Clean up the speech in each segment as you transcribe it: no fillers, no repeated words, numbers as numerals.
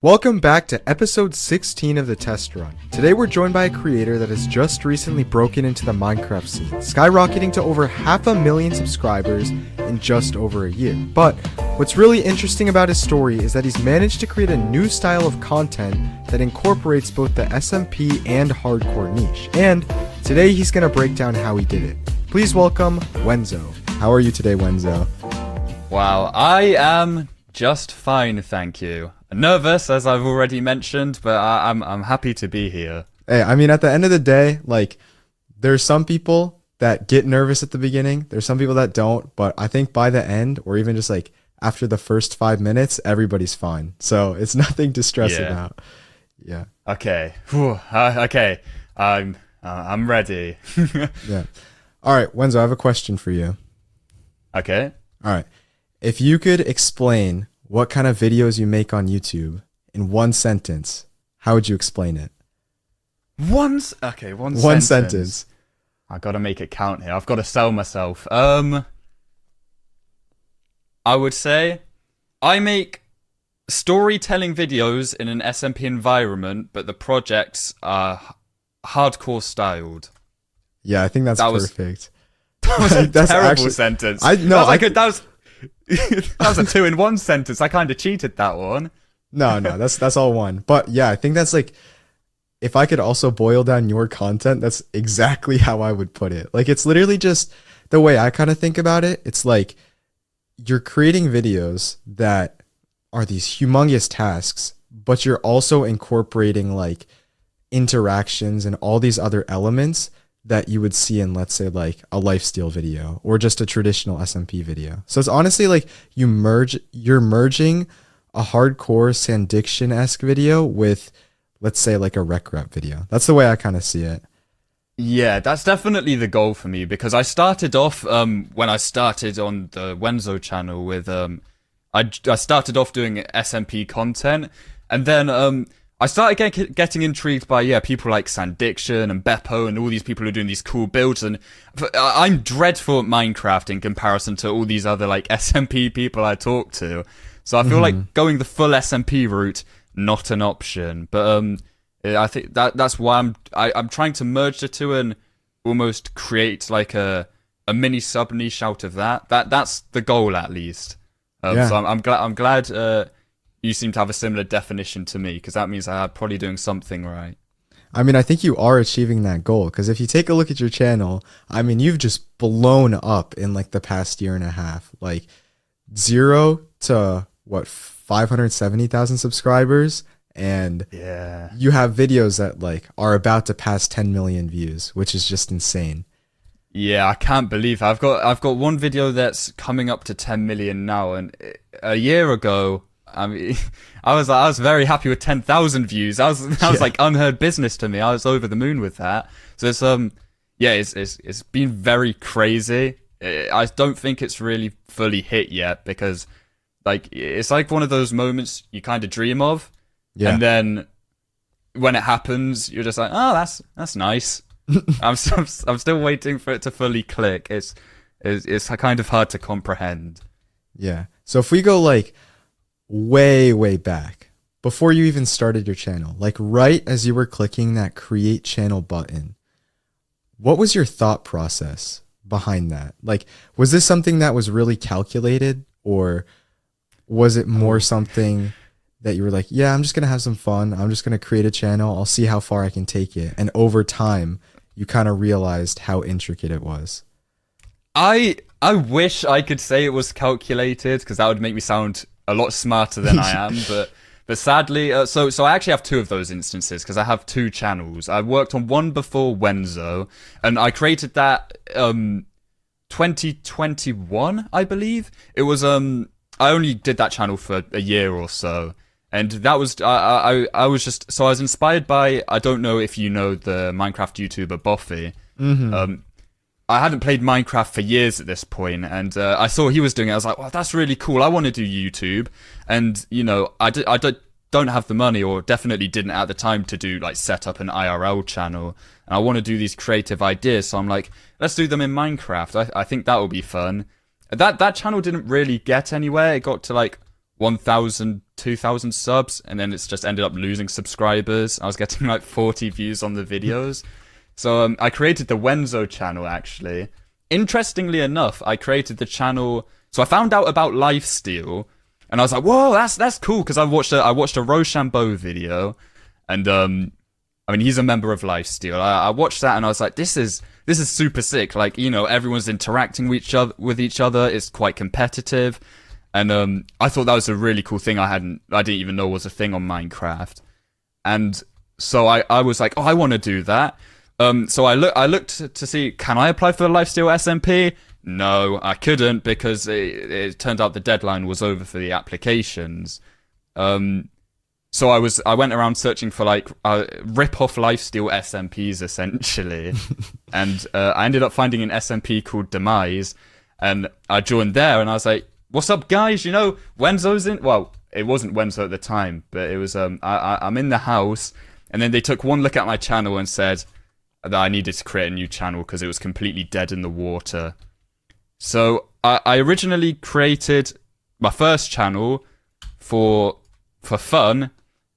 Welcome back to episode 16 of the test run. Today we're joined by a creator that has just recently broken into the Minecraft scene, skyrocketing to over 500,000 subscribers in just over a year. But what's really interesting about his story is that he's managed to create a new style of content that incorporates both the SMP and hardcore niche. And today he's going to break down how he did it. Please welcome Wenzo. How are you today, Wenzo? Wow, I am just fine, thank you. Nervous, as I've already mentioned, but I'm happy to be here. Hey, I mean, at the end of the day, like, there's some people that get nervous at the beginning. There's some people that don't, but I think by the end, or even just like after the first 5 minutes, everybody's fine. So it's nothing to stress about. Yeah. Okay. Whew. Okay. I'm ready. Yeah. All right, Wenzo, I have a question for you. Okay. All right. If you could explain what kind of videos you make on YouTube in one sentence, how would you explain it? One sentence. I gotta make it count here. I've got to sell myself. I would say I make storytelling videos in an SMP environment, but the projects are hardcore styled. Yeah, I think that's perfect. That was a terrible sentence. That was a 2-in-1 sentence. I kind of cheated that one. No, that's all one. But yeah, I think that's like, if I could also boil down your content, that's exactly how I would put it. Like, it's literally just the way I kind of think about it. It's like you're creating videos that are these humongous tasks, but you're also incorporating like interactions and all these other elements that you would see in, let's say, like a lifesteal video or just a traditional SMP video. So it's honestly like you're merging a hardcore Sandiction-esque video with, let's say, like a rec rep video. That's the way I kind of see it. Yeah, that's definitely the goal for me, because I started off when I started on the Wenzo channel with I started off doing SMP content, and then I started getting intrigued by, people like Sandiction and Beppo and all these people who are doing these cool builds. And I'm dreadful at Minecraft in comparison to all these other like SMP people I talk to. So I feel like going the full SMP route, not an option. But I think that's why I'm trying to merge the two and almost create like a mini sub niche out of that. That's the goal, at least. So I'm glad. You seem to have a similar definition to me, because that means I'm probably doing something right. I mean, I think you are achieving that goal, because if you take a look at your channel, I mean, you've just blown up in like the past year and a half, like 0 to 570,000 subscribers. And you have videos that like are about to pass 10 million views, which is just insane. Yeah, I can't believe it. I've got one video that's coming up to 10 million now, and a year ago, I mean, I was very happy with 10,000 views. That was like unheard business to me. I was over the moon with that. So it's been very crazy. I don't think it's really fully hit yet, because like it's like one of those moments you kind of dream of, and then when it happens, you're just like, oh, that's nice. I'm still waiting for it to fully click. It's kind of hard to comprehend. Yeah. So if we go like way back, before you even started your channel, like right as you were clicking that create channel button, what was your thought process behind that? Like, was this something that was really calculated, or was it more something that you were like, yeah, I'm just gonna have some fun, I'm just gonna create a channel, I'll see how far I can take it, and over time you kind of realized how intricate it was? I wish I could say it was calculated, because that would make me sound a lot smarter than I am, but sadly, so I actually have two of those instances, because I have two channels. I worked on one before Wenzo, and I created that 2021, I believe. It was I only did that channel for a year or so, and that was I was inspired by, I don't know if you know the Minecraft YouTuber Buffy. I hadn't played Minecraft for years at this point, and I saw he was doing it. I was like, well, that's really cool. I want to do YouTube. And, I don't have the money, or definitely didn't at the time, to do like set up an IRL channel. And I want to do these creative ideas. So I'm like, let's do them in Minecraft. I think that will be fun. That channel didn't really get anywhere. It got to like 1,000 2,000 subs, and then it's just ended up losing subscribers. I was getting like 40 views on the videos. So I created the Wenzo channel, actually. Interestingly enough, I created the channel... So I found out about lifesteal, and I was like, whoa, that's cool, because I watched a Rochambeau video, and I mean, he's a member of lifesteal. I watched that, and I was like, this is super sick. Like, you know, everyone's interacting with each other. It's quite competitive, and I thought that was a really cool thing. I didn't even know was a thing on Minecraft, and so I was like, oh, I want to do that. So I looked to see, can I apply for the lifesteal SMP? No, I couldn't, because it turned out the deadline was over for the applications. So I went around searching for like rip-off lifesteal SMPs essentially, and I ended up finding an SMP called Demise, and I joined there, and I was like, "What's up, guys? You know, Wenzo's in." Well, it wasn't Wenzo at the time, but it was. I'm in the house, and then they took one look at my channel and said that I needed to create a new channel because it was completely dead in the water. So I originally created my first channel for fun.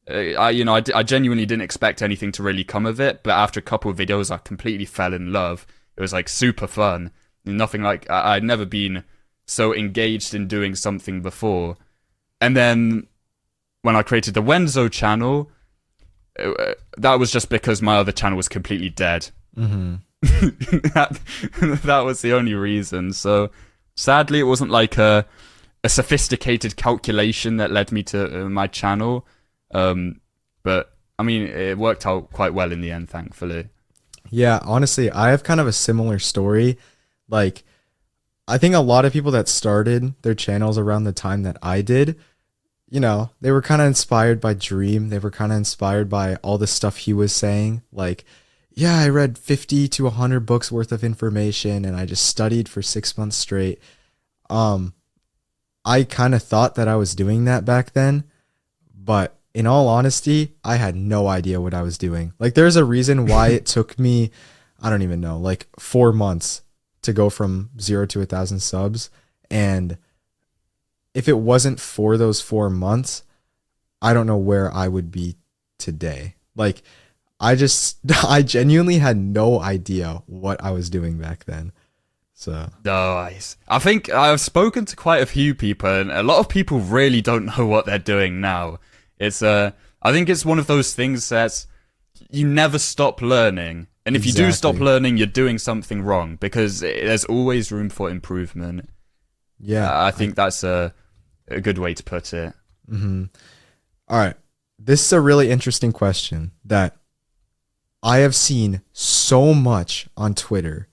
I genuinely didn't expect anything to really come of it, but after a couple of videos, I completely fell in love. It was like super fun. Nothing like I'd never been so engaged in doing something before. And then when I created the Wenzo channel, that was just because my other channel was completely dead. Mm-hmm. that was the only reason. So sadly, it wasn't like a sophisticated calculation that led me to my channel. But I mean, it worked out quite well in the end, thankfully. Yeah, honestly, I have kind of a similar story. Like, I think a lot of people that started their channels around the time that I did, you know, they were kind of inspired by Dream. They were kind of inspired by all the stuff he was saying. Like, yeah, I read 50 to 100 books worth of information, and I just studied for 6 months straight. I kind of thought that I was doing that back then, but in all honesty, I had no idea what I was doing. Like, there's a reason why it took me, I don't even know, like 4 months to go from 0 to 1,000 subs. And if it wasn't for those 4 months, I don't know where I would be today. Like, I genuinely had no idea what I was doing back then. So nice. I think I've spoken to quite a few people, and a lot of people really don't know what they're doing now. It's I think it's one of those things that you never stop learning, and if you do stop learning, you're doing something wrong, because there's always room for improvement. Yeah, I think that's a good way to put it. Mm-hmm. All right, this is a really interesting question that I have seen so much on Twitter,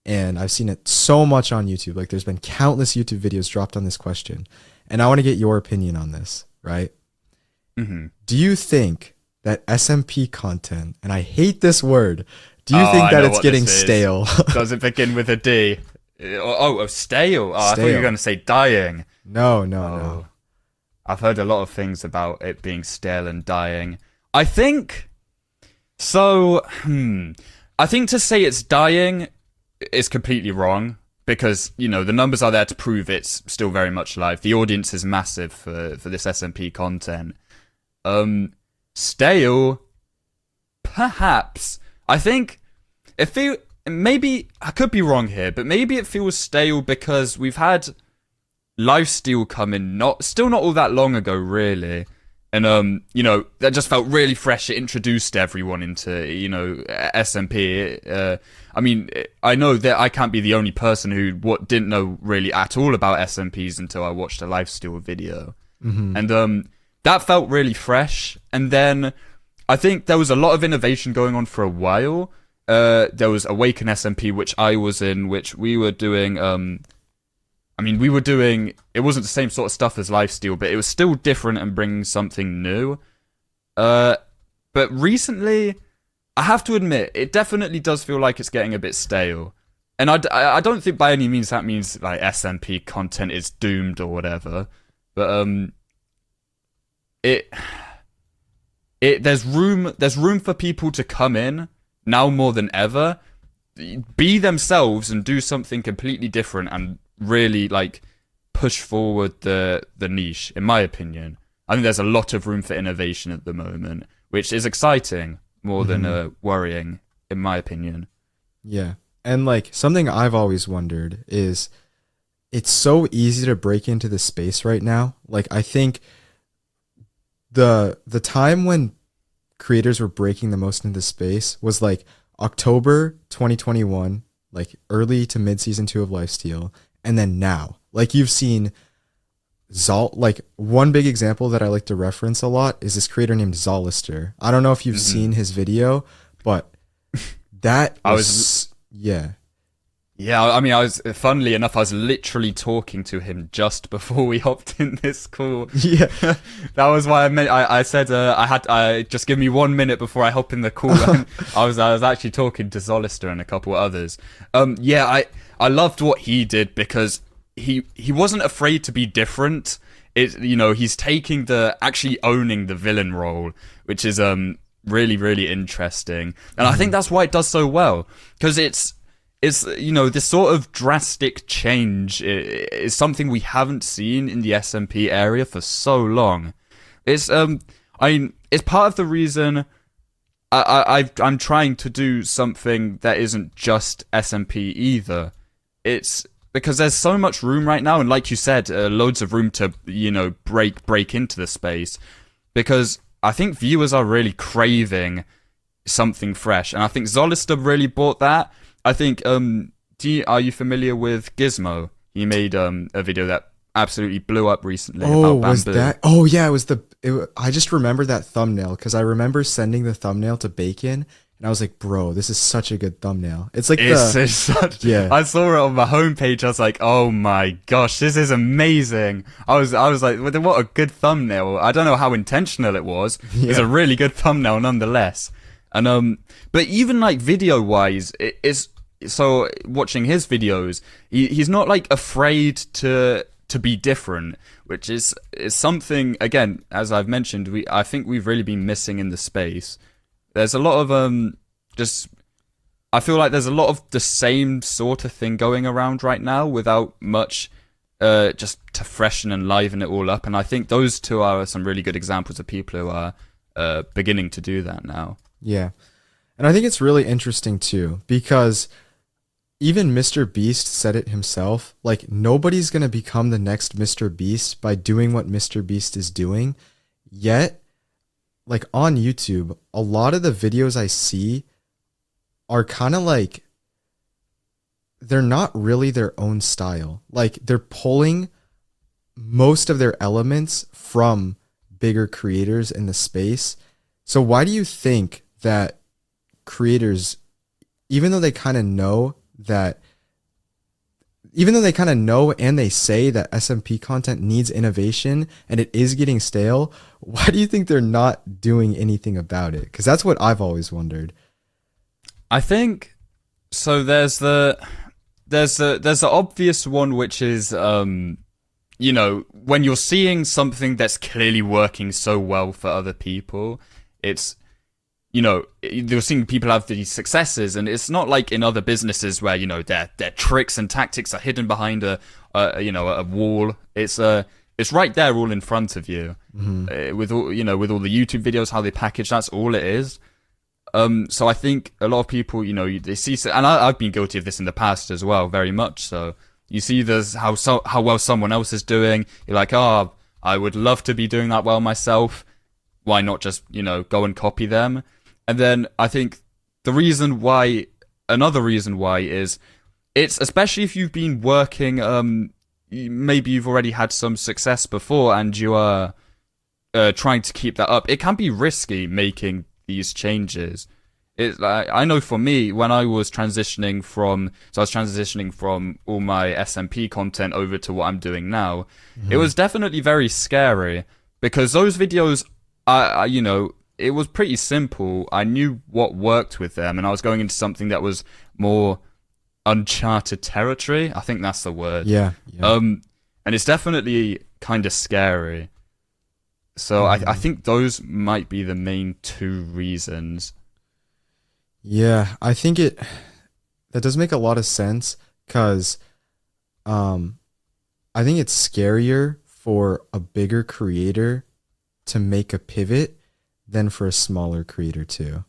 and I've seen it so much on YouTube. Like, there's been countless YouTube videos dropped on this question, and I want to get your opinion on this, right? Mm-hmm. Do you think that SMP content, and I hate this word, do you think that it's getting stale? Does it begin with a D? Oh, stale. I thought you were going to say dying. No. I've heard a lot of things about it being stale and dying. I think... So, I think to say it's dying is completely wrong, because, you know, the numbers are there to prove it's still very much alive. The audience is massive for this SMP content. Stale, perhaps. I think maybe I could be wrong here, but maybe it feels stale because we've had lifesteal come in still not all that long ago, really. And, you know, that just felt really fresh. It introduced everyone into, you know, SMP. I mean, I know that I can't be the only person who didn't know really at all about SMPs until I watched a lifesteal video. Mm-hmm. And that felt really fresh. And then I think there was a lot of innovation going on for a while. There was Awaken SMP, which I was in, which we were doing... it wasn't the same sort of stuff as lifesteal, but it was still different and bringing something new. But recently, I have to admit, it definitely does feel like it's getting a bit stale. And I don't think by any means that means like SMP content is doomed or whatever. But there's room for people to come in now more than ever, be themselves and do something completely different and really like push forward the niche, in my opinion. I think there's a lot of room for innovation at the moment, which is exciting more than worrying, in my opinion. Yeah. And like something I've always wondered is it's so easy to break into the space right now. Like I think the time when creators were breaking the most into space was like October 2021, like early to mid season 2 of Lifesteal, and then now. Like you've seen like one big example that I like to reference a lot is this creator named Zolister. I don't know if you've seen his video, but that yeah. Yeah, I mean, funnily enough, I was literally talking to him just before we hopped in this call. Yeah. That was why I said, I just give me 1 minute before I hop in the call. And I was actually talking to Zolister and a couple others. Yeah, I loved what he did because he wasn't afraid to be different. He's taking actually owning the villain role, which is, really, really interesting. And I think that's why it does so well. Because it's this sort of drastic change is something we haven't seen in the SMP area for so long. It's it's part of the reason I'm trying to do something that isn't just SMP either. It's because there's so much room right now, and like you said, loads of room to break into the space. Because I think viewers are really craving something fresh, and I think Zolister really brought that. I think, are you familiar with Gizmo? He made a video that absolutely blew up recently about bamboo. Was that? Oh, yeah, I just remember that thumbnail because I remember sending the thumbnail to Bacon, and I was like, bro, this is such a good thumbnail. It's like yeah. I saw it on my homepage. I was like, oh my gosh, this is amazing. I was like, what a good thumbnail. I don't know how intentional it was. Yeah. It's a really good thumbnail nonetheless. And but even like video wise, so watching his videos, he's not like afraid to be different, which is something, again, as I've mentioned, I think we've really been missing in the space. There's a lot of I feel like there's a lot of the same sort of thing going around right now without much just to freshen and liven it all up. And I think those two are some really good examples of people who are beginning to do that now. Yeah. And I think it's really interesting too, because even Mr. Beast said it himself, like nobody's going to become the next Mr. Beast by doing what Mr. Beast is doing. Yet, like on YouTube, a lot of the videos I see are kind of like, they're not really their own style. Like they're pulling most of their elements from bigger creators in the space. So why do you think that creators, even though they kind of know and they say that SMP content needs innovation and it is getting stale, why do you think they're not doing anything about it? Because that's what I've always wondered. I think so. There's the obvious one, which is when you're seeing something that's clearly working so well for other people, it's you're seeing people have these successes, and it's not like in other businesses where their tricks and tactics are hidden behind a wall. It's right there, all in front of you. With all with all the YouTube videos, how they package, that's all it is. So I think a lot of people, they see, and I've been guilty of this in the past as well, very much so. You see how well someone else is doing. You're like, oh, I would love to be doing that well myself. Why not just go and copy them? And then I think another reason why is, it's especially if you've been working, maybe you've already had some success before and you are trying to keep that up. It can be risky making these changes. I know for me, when I was transitioning from all my SMP content over to what I'm doing now, it was definitely very scary, because those videos, it was pretty simple. I knew what worked with them, and I was going into something that was more uncharted territory. I think that's the word. Yeah. And it's definitely kind of scary. So I think those might be the main two reasons. Yeah, I think that does make a lot of sense, because I think it's scarier for a bigger creator to make a pivot than for a smaller creator too,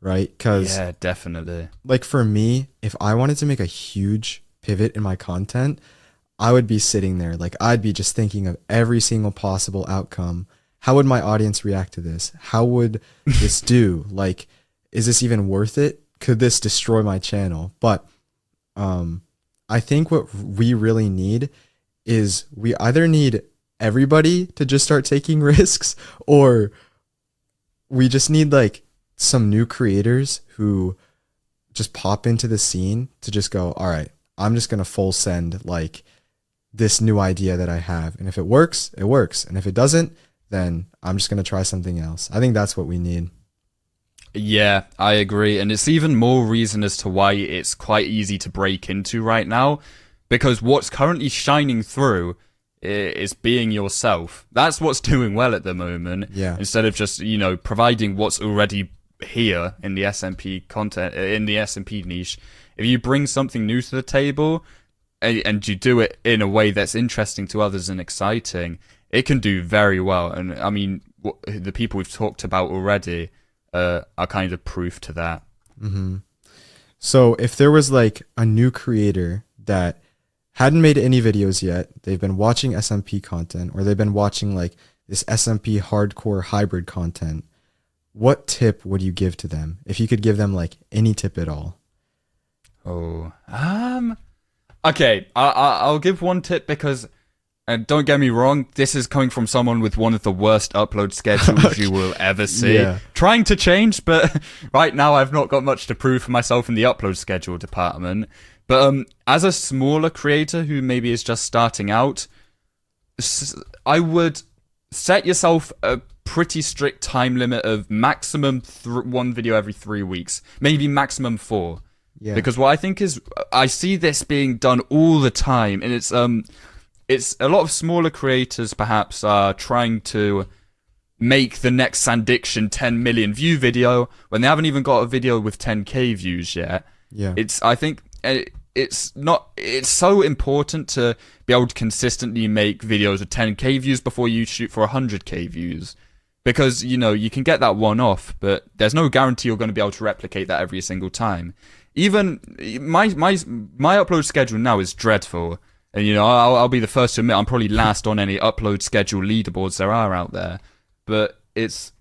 right? Because Yeah, definitely. like for me, if I wanted to make a huge pivot in my content, I would be sitting there like I'd be just thinking of every single possible outcome. How would my audience react to this? How would this do? Like, is this even worth it? Could this destroy my channel? But I think what we really need is we either need everybody to just start taking risks, or we just need like some new creators who just pop into the scene to just go, all right, I'm just going to full send like this new idea that I have. And if it works, it works. And if it doesn't, then I'm just going to try something else. I think that's what we need. Yeah, I agree. And it's even more reason as to why it's quite easy to break into right now, because what's currently shining through is being yourself. That's what's doing well at the moment. Yeah. Instead of just, providing what's already here in the SMP content, in the SMP niche. If you bring something new to the table and you do it in a way that's interesting to others and exciting, it can do very well. And I mean, the people we've talked about already are kind of proof to that. Mm-hmm. So if there was like a new creator that hadn't made any videos yet, they've been watching SMP content, or they've been watching like this SMP hardcore hybrid content, what tip would you give to them? If you could give them like any tip at all. Okay, I'll give one tip because, and don't get me wrong, this is coming from someone with one of the worst upload schedules you will ever see. Yeah. Trying to change, but right now I've not got much to prove for myself in the upload schedule department. But as a smaller creator who maybe is just starting out, I would set yourself a pretty strict time limit of maximum one video every 3 weeks, maybe maximum 4. Yeah. Because what I think is, I see this being done all the time, and it's a lot of smaller creators perhaps are trying to make the next Sandiction 10 million view video when they haven't even got a video with 10k views yet. Yeah. I think it's so important to be able to consistently make videos with 10k views before you shoot for 100k views. Because, you can get that one off, but there's no guarantee you're going to be able to replicate that every single time. Even my upload schedule now is dreadful. And, I'll be the first to admit I'm probably last on any upload schedule leaderboards there are out there. But it's...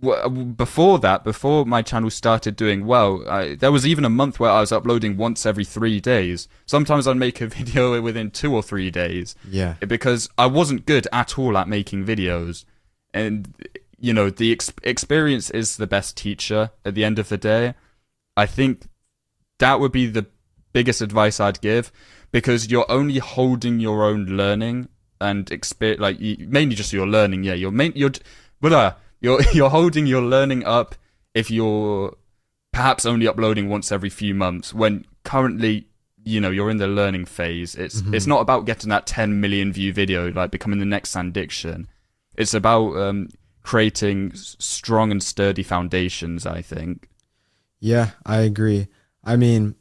Before my channel started doing well, there was even a month where I was uploading once every 3 days. Sometimes I'd make a video within 2 or 3 days. Yeah. Because I wasn't good at all at making videos. And, the experience is the best teacher at the end of the day. I think that would be the biggest advice I'd give, because you're only holding your own learning and experience, like mainly just your learning. Yeah, you're holding your learning up if you're perhaps only uploading once every few months, when currently, you're in the learning phase. It's not about getting that 10 million view video, like becoming the next Sandiction. It's about creating strong and sturdy foundations, I think. Yeah, I agree. I mean,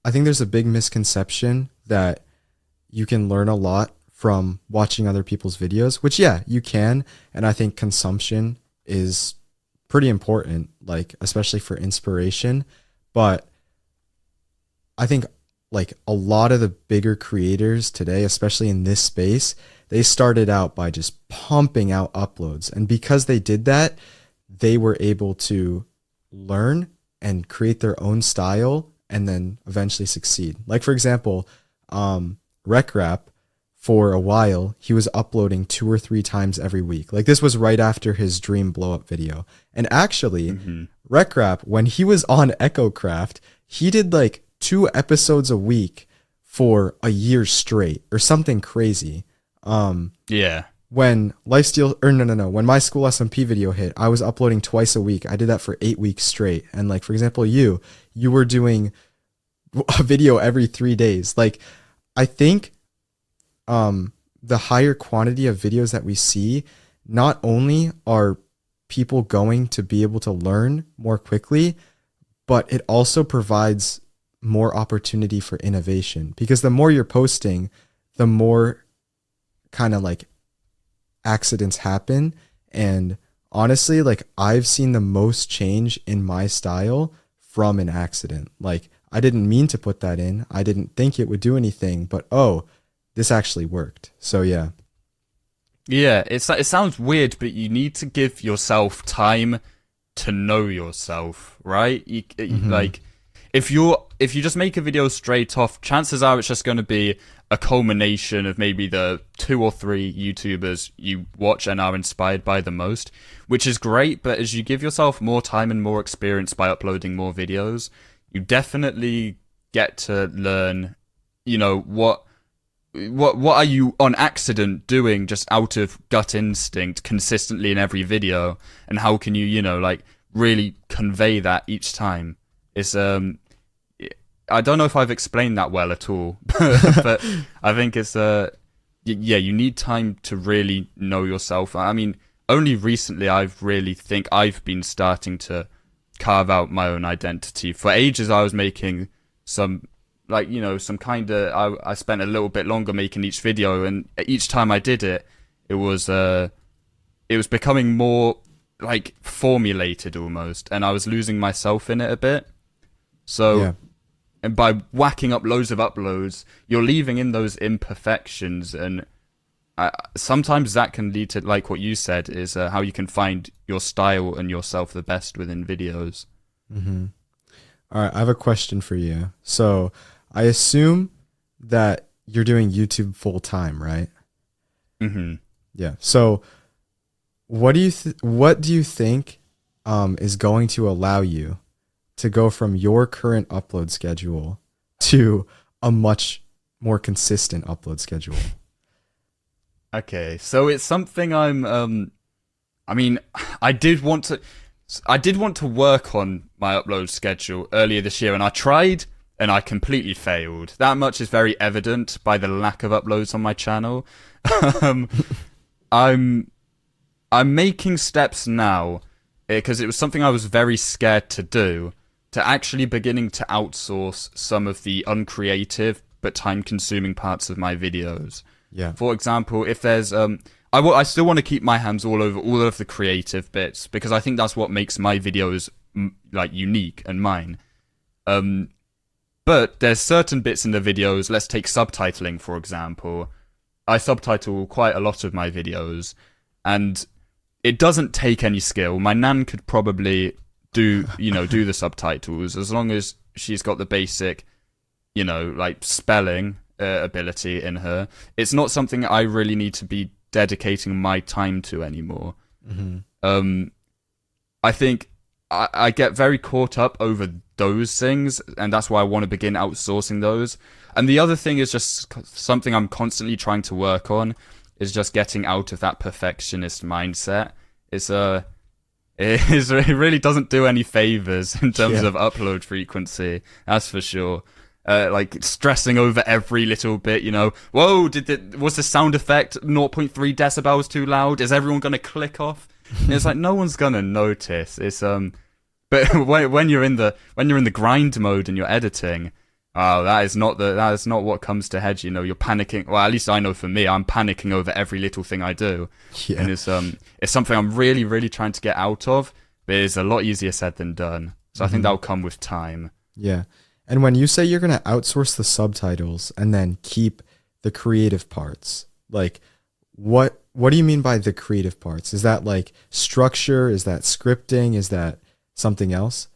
I think there's a big misconception that you can learn a lot from watching other people's videos, which, yeah, you can. And I think consumption is pretty important, like, especially for inspiration. But I think like a lot of the bigger creators today, especially in this space, they started out by just pumping out uploads. And because they did that, they were able to learn and create their own style and then eventually succeed. Like, for example, REUPLOAD, for a while, he was uploading 2 or 3 times every week. Like, this was right after his dream blow up video. And actually, REUPLOAD, when he was on EchoCraft, he did like 2 episodes a week for a year straight or something crazy. Yeah. When when my school SMP video hit, I was uploading twice a week. I did that for 8 weeks straight. And like, for example, you were doing a video every 3 days. Like, I think the higher quantity of videos that we see, not only are people going to be able to learn more quickly, but it also provides more opportunity for innovation, because the more you're posting, the more kind of like accidents happen. And honestly, like I've seen the most change in my style from an accident. Like I didn't mean to put that in. I didn't think it would do anything, but oh, this actually worked. So yeah. Yeah, it sounds weird, but you need to give yourself time to know yourself, right? Like, if you just make a video straight off, chances are it's just going to be a culmination of maybe the 2 or 3 YouTubers you watch and are inspired by the most, which is great. But as you give yourself more time and more experience by uploading more videos, you definitely get to learn, you know, what are you on accident doing just out of gut instinct consistently in every video, and how can you, you know, like really convey that each time. It's I don't know if I've explained that well at all, but I think it's yeah, you need time to really know yourself. I mean, only recently I've really think I've been starting to carve out my own identity. For ages I was making some, like, you know, some kind of, I spent a little bit longer making each video, and each time I did it, it was becoming more like formulated almost, and I was losing myself in it a bit. So, yeah. And by whacking up loads of uploads, you're leaving in those imperfections, and sometimes that can lead to, like what you said, is how you can find your style and yourself the best within videos. Mm-hmm. All right, I have a question for you. So I assume that you're doing YouTube full time, right? Mm-hmm. Yeah. So what do you think is going to allow you to go from your current upload schedule to a much more consistent upload schedule? Okay, so it's something I mean, I did want to work on my upload schedule earlier this year, and I tried, and I completely failed. That much is very evident by the lack of uploads on my channel. I'm making steps now, because it was something I was very scared to do, to actually beginning to outsource some of the uncreative but time-consuming parts of my videos. Yeah. For example, if there's I still want to keep my hands all over all of the creative bits, because I think that's what makes my videos like unique and mine. But there's certain bits in the videos. Let's take subtitling, for example. I subtitle quite a lot of my videos, and it doesn't take any skill. My nan could probably do the subtitles, as long as she's got the basic, you know, like spelling ability in her. It's not something I really need to be dedicating my time to anymore. Mm-hmm. I think I get very caught up over those things, and that's why I want to begin outsourcing those. And the other thing is just something I'm constantly trying to work on, is just getting out of that perfectionist mindset. It really doesn't do any favors in terms of upload frequency, that's for sure. Like stressing over every little bit, you know. Whoa, was the sound effect 0.3 decibels too loud? Is everyone gonna click off? And it's like, no one's gonna notice. It's but when you're in the grind mode and you're editing, that is not what comes to head. You know, you're panicking. Well, at least I know for me, I'm panicking over every little thing I do. Yeah. And it's something I'm really, really trying to get out of. But it's a lot easier said than done. So I think that'll come with time. Yeah. And when you say you're going to outsource the subtitles and then keep the creative parts, like what do you mean by the creative parts? Is that like structure? Is that scripting? Is that something else?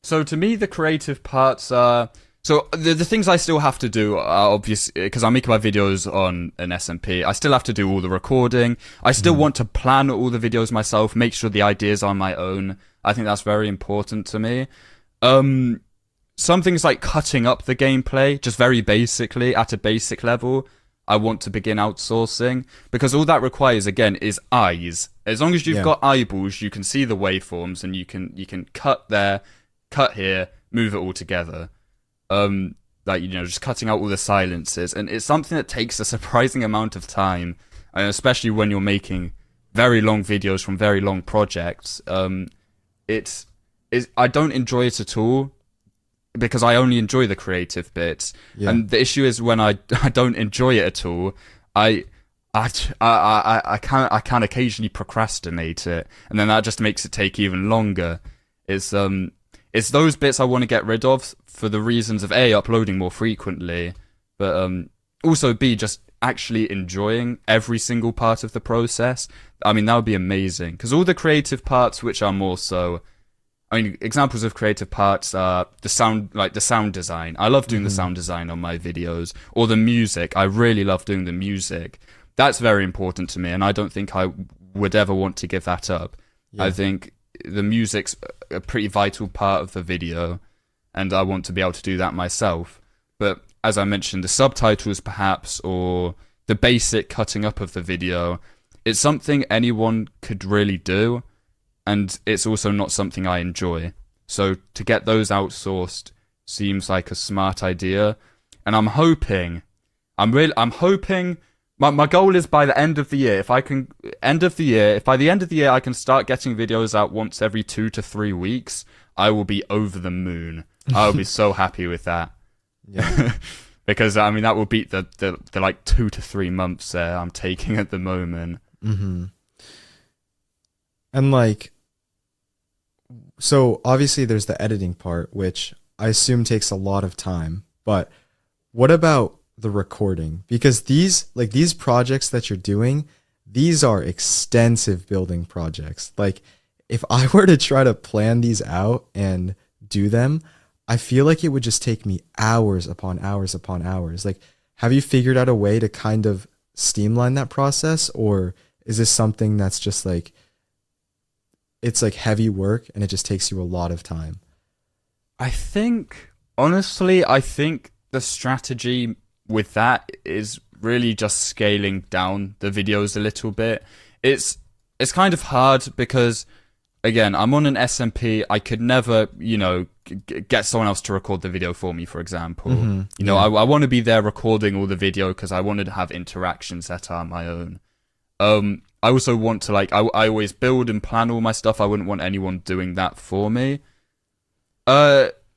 So to me, the creative parts are... So the things I still have to do are obvious, because I'm making my videos on an SMP. I still have to do all the recording. I still want to plan all the videos myself, make sure the ideas are my own. I think that's very important to me. Some things like cutting up the gameplay, just very basically, at a basic level, I want to begin outsourcing, because all that requires, again, is eyes. As long as you've got eyeballs, you can see the waveforms, and you can cut there, cut here, move it all together. Like, you know, just cutting out all the silences, and it's something that takes a surprising amount of time, and especially when you're making very long videos from very long projects. I don't enjoy it at all, because I only enjoy the creative bits. And the issue is, when I don't enjoy it at all, I I can occasionally procrastinate it, and then that just makes it take even longer. It's it's those bits I want to get rid of for the reasons of A, uploading more frequently, but also B, just actually enjoying every single part of the process. I mean, that would be amazing, because all the creative parts, which are more so, I mean, examples of creative parts are the sound design. I love doing the sound design on my videos, or the music. I really love doing the music. That's very important to me, and I don't think I would ever want to give that up. Yeah. I think the music's a pretty vital part of the video, and I want to be able to do that myself. But as I mentioned, the subtitles perhaps, or the basic cutting up of the video, it's something anyone could really do, and it's also not something I enjoy. So to get those outsourced seems like a smart idea, and I'm hoping, my goal is by the end of the year, if by the end of the year I can start getting videos out once every 2 to 3 weeks, I will be over the moon. I will be so happy with that. Yeah. Because I mean that will beat the like 2 to 3 months I'm taking at the moment. Mm-hmm. And like, so obviously there's the editing part, which I assume takes a lot of time. But what about the recording? Because these projects that you're doing, these are extensive building projects. Like, if I were to try to plan these out and do them, I feel like it would just take me hours upon hours upon hours. Like, have you figured out a way to kind of streamline that process, or is this something that's just like, it's like heavy work and it just takes you a lot of time? Honestly, I think the strategy with that is really just scaling down the videos a little bit. It's kind of hard because, again, I'm on an SMP. I could never, get someone else to record the video for me, for example. Mm-hmm. I want to be there recording all the video because I wanted to have interactions that are my own. I also want to, I always build and plan all my stuff. I wouldn't want anyone doing that for me.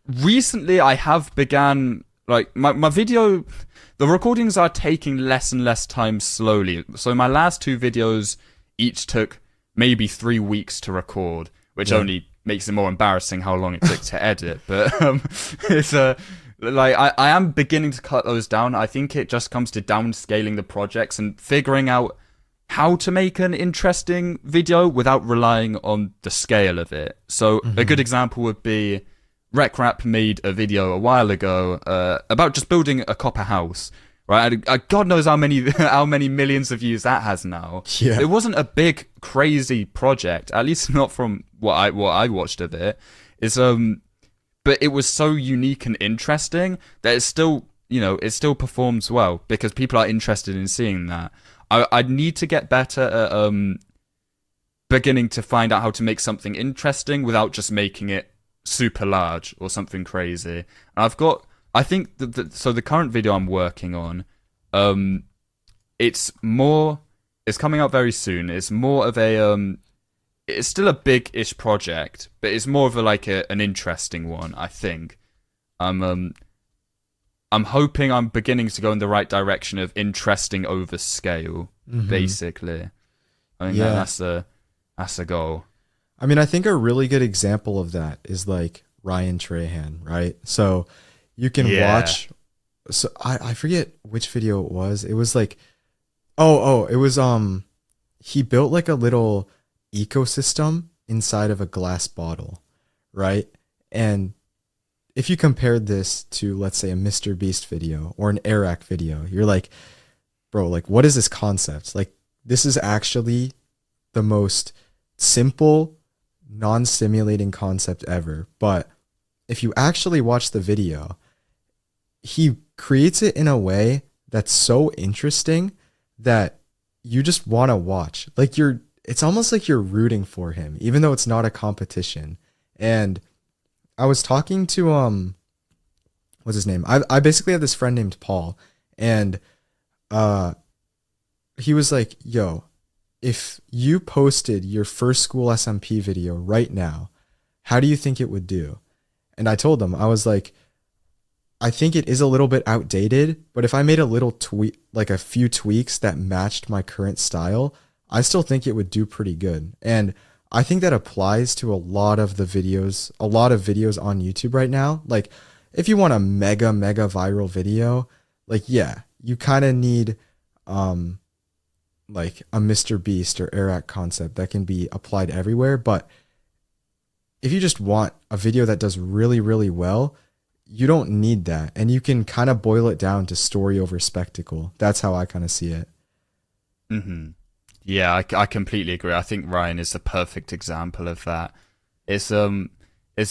Recently, I have began, my video, the recordings are taking less and less time slowly. So my last 2 videos each took maybe 3 weeks to record, which only makes it more embarrassing how long it took to edit. But it's I am beginning to cut those down. I think it just comes to downscaling the projects and figuring out how to make an interesting video without relying on the scale of it. So a good example would be RecRap made a video a while ago about just building a copper house, right? God knows how many millions of views that has now. Yeah. It wasn't a big, crazy project, at least not from what I watched of it. But it was so unique and interesting that it still performs well because people are interested in seeing that. I need to get better at beginning to find out how to make something interesting without just making it super large or something crazy. And I think so the current video I'm working on, it's coming out very soon. It's more of a it's still a big-ish project, but it's more of an interesting one, I think. I'm hoping I'm beginning to go in the right direction of interesting over scale, basically. I think that's a goal. I mean, I think a really good example of that is like Ryan Trahan, right? So you can watch. So I forget which video it was. It was like, it was he built like a little ecosystem inside of a glass bottle, right? And if you compared this to, let's say, a Mr. Beast video or an Eric video, you're like, bro, like, what is this concept? Like, this is actually the most simple, non-stimulating concept ever. But if you actually watch the video, he creates it in a way that's so interesting that you just want to watch. Like, it's almost like you're rooting for him, even though it's not a competition. And I was talking to what's his name? I basically have this friend named Paul, and he was like, yo, if you posted your first school SMP video right now, how do you think it would do? And I told him, I was like, I think it is a little bit outdated, but if I made a little tweak, like a few tweaks that matched my current style, I still think it would do pretty good. And I think that applies to a lot of videos on YouTube right now. Like if you want a mega viral video, like yeah, you kind of need like a Mr. Beast or Eric concept that can be applied everywhere, but if you just want a video that does really well, you don't need that. And you can kind of boil it down to story over spectacle. That's how I kind of see it. Mm-hmm. Yeah, I completely agree. I think Ryan is the perfect example of that. It's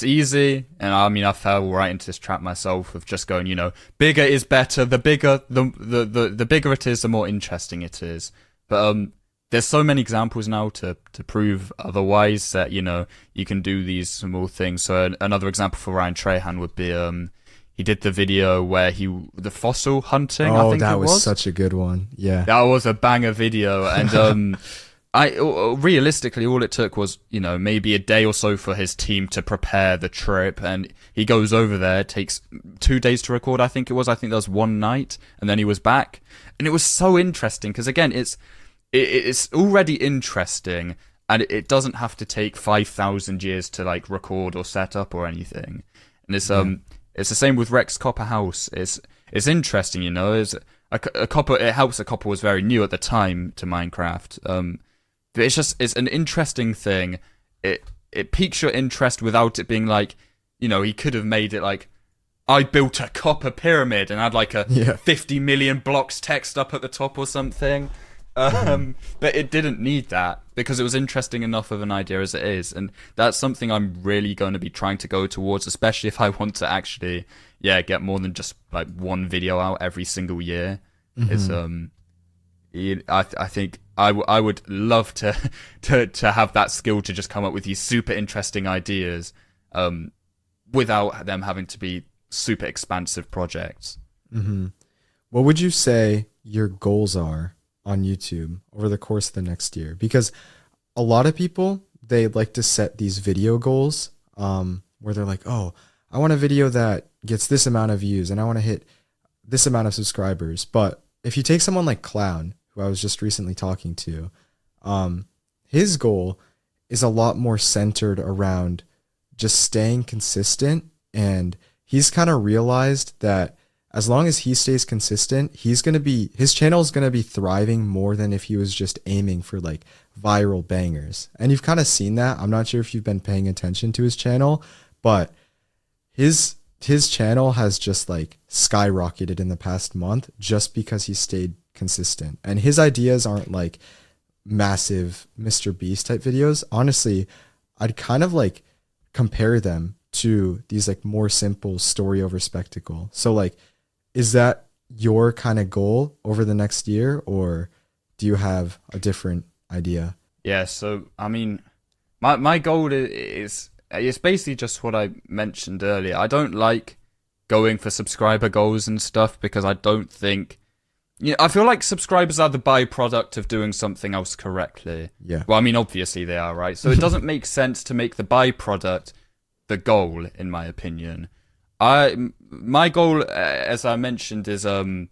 easy, and I mean I fell right into this trap myself of just going, bigger is better. The bigger the bigger it is, the more interesting it is. But there's so many examples now to prove otherwise that you can do these small things. So another example for Ryan Trahan would be he did the video where the fossil hunting. I think that was such a good one. Yeah, that was a banger video, and I realistically all it took was maybe a day or so for his team to prepare the trip, and he goes over there. It takes 2 days to record. I think there was one night, and then he was back, and it was so interesting because again it's already interesting, and it doesn't have to take 5,000 years to like record or set up or anything. And it's the same with Rex Copper House. It's interesting, It's a copper. It helps a copper was very new at the time to Minecraft. But it's an interesting thing. It piques your interest without it being like, he could have made it like, I built a copper pyramid and had like a 50 million blocks text up at the top or something. But it didn't need that because it was interesting enough of an idea as it is, and that's something I'm really going to be trying to go towards, especially if I want to actually get more than just like one video out every single year. It's I think I would love to have that skill to just come up with these super interesting ideas without them having to be super expansive projects. What would you say your goals are on YouTube over the course of the next year? Because a lot of people, they like to set these video goals where they're like, oh, I want a video that gets this amount of views and I want to hit this amount of subscribers. But if you take someone like Clown, who I was just recently talking to, his goal is a lot more centered around just staying consistent. And he's kind of realized that as long as he stays consistent, his channel is going to be thriving more than if he was just aiming for like viral bangers. And you've kind of seen that. I'm not sure if you've been paying attention to his channel, but his channel has just like skyrocketed in the past month just because he stayed consistent. And his ideas aren't like massive Mr. Beast type videos. Honestly, I'd kind of like compare them to these like more simple story over spectacle. So like, is that your kind of goal over the next year, or do you have a different idea? Yeah, so I mean, my goal is it's basically just what I mentioned earlier. I don't like going for subscriber goals and stuff because I don't think, I feel like subscribers are the byproduct of doing something else correctly. Yeah. Well, I mean, obviously they are, right? So it doesn't make sense to make the byproduct the goal, in my opinion. My goal, as I mentioned, is to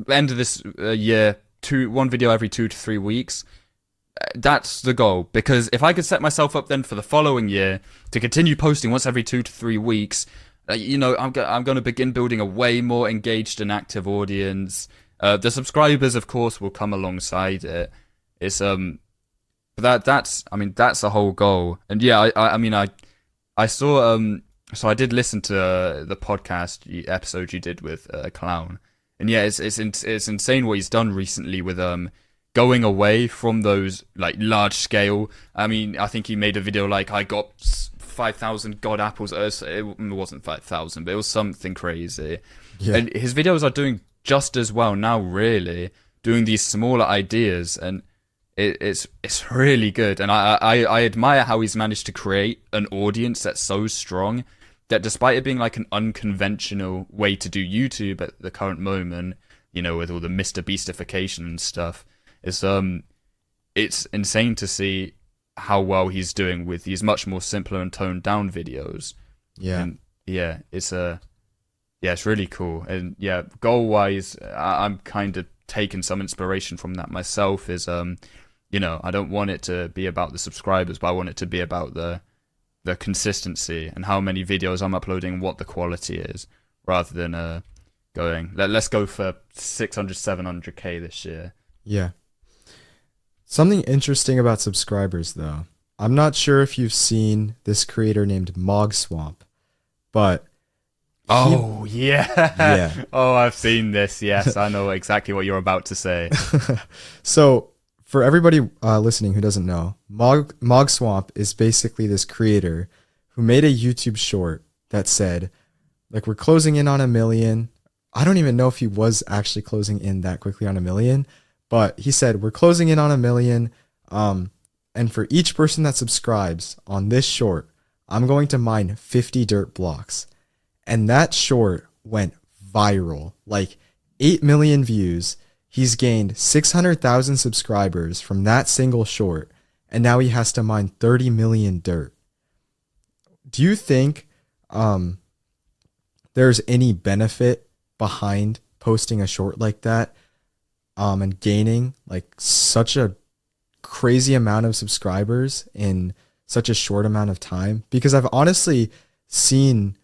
end of this year one video every 2 to 3 weeks. That's the goal, because if I could set myself up then for the following year to continue posting once every 2 to 3 weeks, I'm going to begin building a way more engaged and active audience. The subscribers, of course, will come alongside it. It's but that's the whole goal. And yeah, I saw so I did listen to the podcast episode you did with Clown, and yeah, it's insane what he's done recently with going away from those like large scale. I mean, I think he made a video like I got 5,000 god apples. It wasn't 5,000, but it was something crazy. Yeah. And his videos are doing just as well now, really, doing these smaller ideas, and it's really good. And I admire how he's managed to create an audience that's so strong that despite it being like an unconventional way to do YouTube at the current moment, with all the Mr. Beastification and stuff, it's insane to see how well he's doing with these much more simpler and toned down videos. Yeah. And yeah, Yeah, it's really cool. And yeah, goal wise, I'm kind of taking some inspiration from that myself. Is I don't want it to be about the subscribers, but I want it to be about the consistency and how many videos I'm uploading, what the quality is, rather than going, let's go for 600, 700K this year. Yeah. Something interesting about subscribers, though. I'm not sure if you've seen this creator named Mogswamp, but oh, yeah. yeah. Oh, I've seen this. Yes, I know exactly what you're about to say. So, for everybody listening who doesn't know, Mogswamp is basically this creator who made a YouTube short that said, like, we're closing in on 1 million. I don't even know if he was actually closing in that quickly on 1 million, but he said, we're closing in on 1 million. And for each person that subscribes on this short, I'm going to mine 50 dirt blocks. And that short went viral, like 8 million views. He's gained 600,000 subscribers from that single short, and now he has to mine 30 million dirt. Do you think there's any benefit behind posting a short like that and gaining like such a crazy amount of subscribers in such a short amount of time? Because I've honestly seen